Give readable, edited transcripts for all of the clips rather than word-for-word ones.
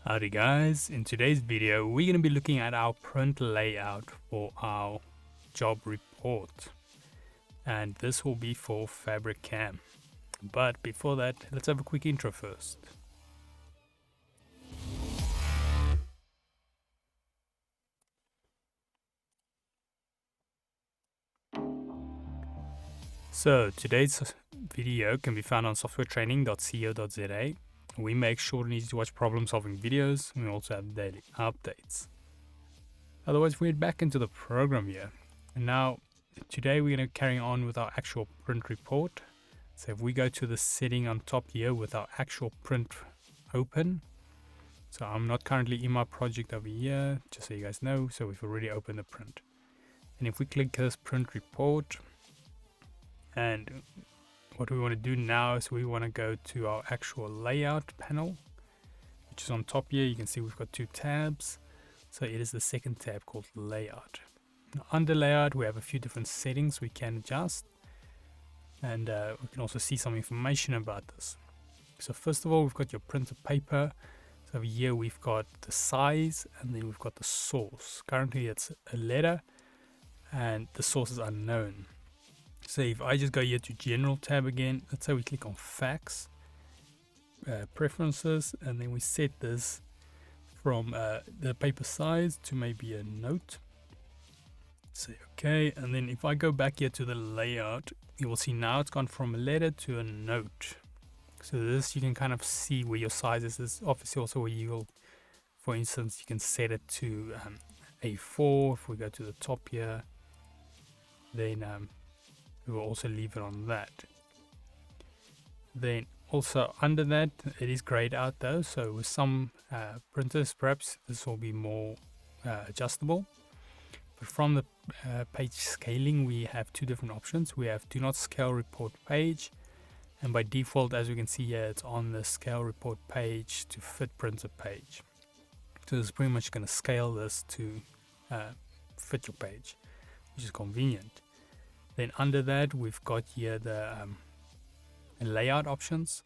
Howdy guys, in today's video we're going to be looking at our print layout for our job report, and this will be for FabriCAM. But before that, let's have a quick intro first. So today's video can be found on softwaretraining.co.za. We make short and easy to watch problem solving videos, and we also have daily updates. Otherwise, we're back into the program here. And now, today we're going to carry on with our actual print report. So if we go to the setting on top here with our actual print open. So I'm not currently in my project over here, just so you guys know. So we've already opened the print. And if we click this print report, and what we want to do now is we want to go to our actual layout panel, which is on top here. You can see we've got two tabs. So it is the second tab called layout. Now, under layout, we have a few different settings we can adjust. And we can also see some information about this. So first of all, we've got your printed paper. So over here, we've got the size, and then we've got the source. Currently, it's a letter, and the source is unknown. So if I just go here to General tab again, let's say we click on Fax, Preferences, and then we set this from the paper size to maybe a note. Say OK, and then if I go back here to the layout, you will see now it's gone from a letter to a note. So this you can kind of see where your size is. This is obviously also where you'll, for instance, you can set it to A4. If we go to the top here, then we will also leave it on that. Then also under that, it is grayed out though, so with some printers perhaps this will be more adjustable. But from the page scaling, we have two different options. We have do not scale report page, and by default, as we can see here, it's on the scale report page to fit printer page. So it's pretty much going to scale this to fit your page, which is convenient. Then under that, we've got here the layout options.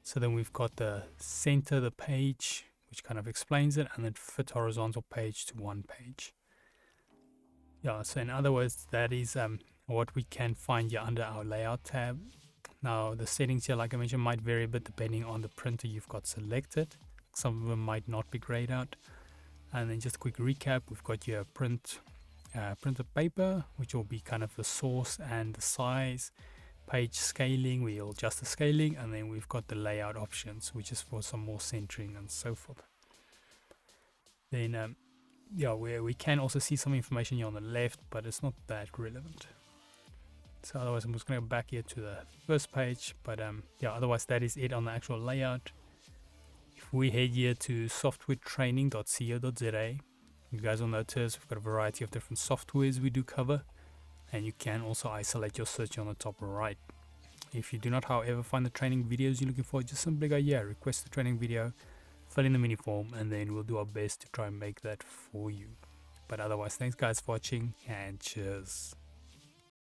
So then we've got the center the page, which kind of explains it, and then fit horizontal page to one page. Yeah, so in other words, that is what we can find here under our layout tab. Now the settings here, like I mentioned, might vary a bit depending on the printer you've got selected. Some of them might not be grayed out. And then just a quick recap, we've got here printed paper, which will be kind of the source and the size. Page scaling, we'll adjust the scaling, and then we've got the layout options, which is for some more centering and so forth. Then yeah, we can also see some information here on the left, but it's not that relevant. So otherwise I'm just going to go back here to the first page, but yeah, otherwise that is it on the actual layout. If we head here to softwaretraining.co.za, you guys will notice we've got a variety of different softwares we do cover, and you can also isolate your search on the top right. If you do not, however, find the training videos you're looking for, just simply go here, request the training video, fill in the mini form, and then we'll do our best to try and make that for you. But otherwise, thanks guys for watching, and cheers.